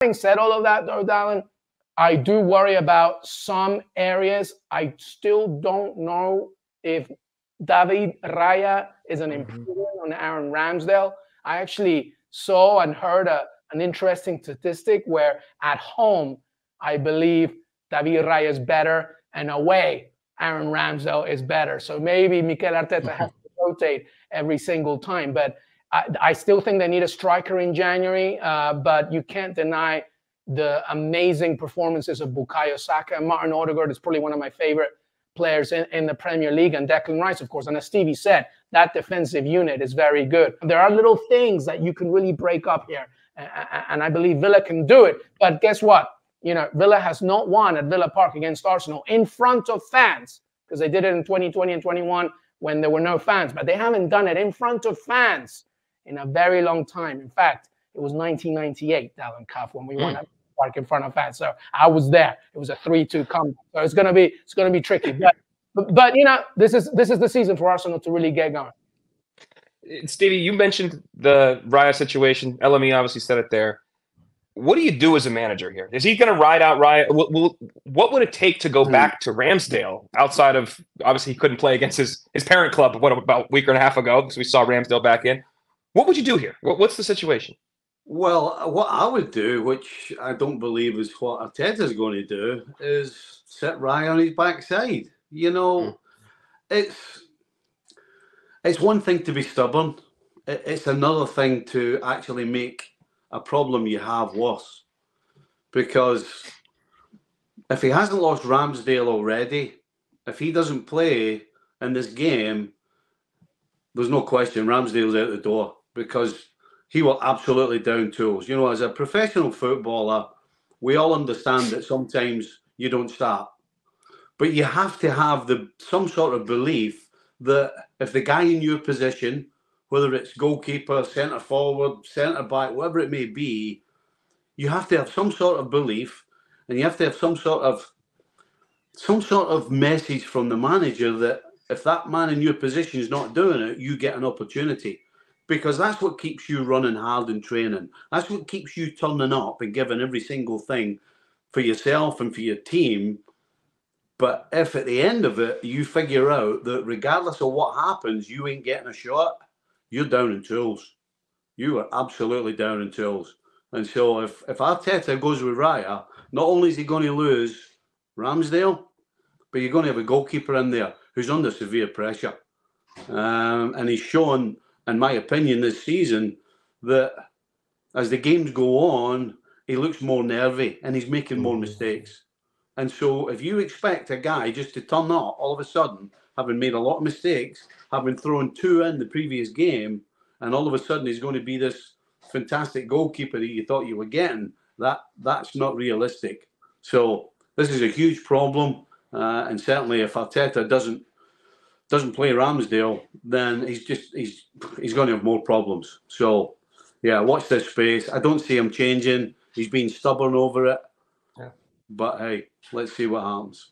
Having said all of that, though, Dallin, I do worry about some areas. I still don't know if David Raya is an improvement on Aaron Ramsdale. I actually saw and heard an interesting statistic where at home, I believe David Raya is better, and away, Aaron Ramsdale is better. So maybe Mikel Arteta has to rotate every single time. But I still think they need a striker in January, but you can't deny the amazing performances of Bukayo Saka. And Martin Odegaard is probably one of my favorite players in the Premier League, and Declan Rice, of course. And as Stevie said, that defensive unit is very good. There are little things that you can really break up here, and I believe Villa can do it. But guess what? You know, Villa has not won at Villa Park against Arsenal in front of fans, because they did it in 2020 and 21 when there were no fans. But they haven't done it in front of fans in a very long time. In fact, it was 1998, Dallin Cuff, when we won at Park in front of fans. So I was there. It was a 3-2 comeback. So it's gonna be tricky. But you know, this is the season for Arsenal to really get going. Stevie, you mentioned the Raya situation. LME obviously said it there. What do you do as a manager here? Is he going to ride out Raya? What would it take to go back to Ramsdale outside of, obviously he couldn't play against his parent club about a week and a half ago, because we saw Ramsdale back in. What would you do here? What's the situation? Well, what I would do, which I don't believe is what Arteta's going to do, is set Raya on his backside. You know, it's one thing to be stubborn. It's another thing to actually make a problem you have worse. Because if he hasn't lost Ramsdale already, if he doesn't play in this game, there's no question Ramsdale's out the door, because he will absolutely down tools. You know, as a professional footballer, we all understand that sometimes you don't start. But you have to have some sort of belief that if the guy in your position, whether it's goalkeeper, centre forward, centre back, whatever it may be, you have to have some sort of belief, and you have to have some sort of message from the manager that if that man in your position is not doing it, you get an opportunity. Because that's what keeps you running hard in training. That's what keeps you turning up and giving every single thing for yourself and for your team. But if at the end of it, you figure out that regardless of what happens, you ain't getting a shot, you're down in tools. You are absolutely down in tools. And so if Arteta goes with Raya, not only is he going to lose Ramsdale, but you're going to have a goalkeeper in there who's under severe pressure. And he's shown, in my opinion, this season, that as the games go on, he looks more nervy and he's making more mistakes. And so if you expect a guy just to turn up all of a sudden, having made a lot of mistakes, having thrown 2 in the previous game, and all of a sudden he's going to be this fantastic goalkeeper that you thought you were getting, that's not realistic. So this is a huge problem. And certainly if Arteta doesn't play Ramsdale, then he's going to have more problems. So, yeah, watch this space. I don't see him changing. He's been stubborn over it. Yeah. But, hey, let's see what happens.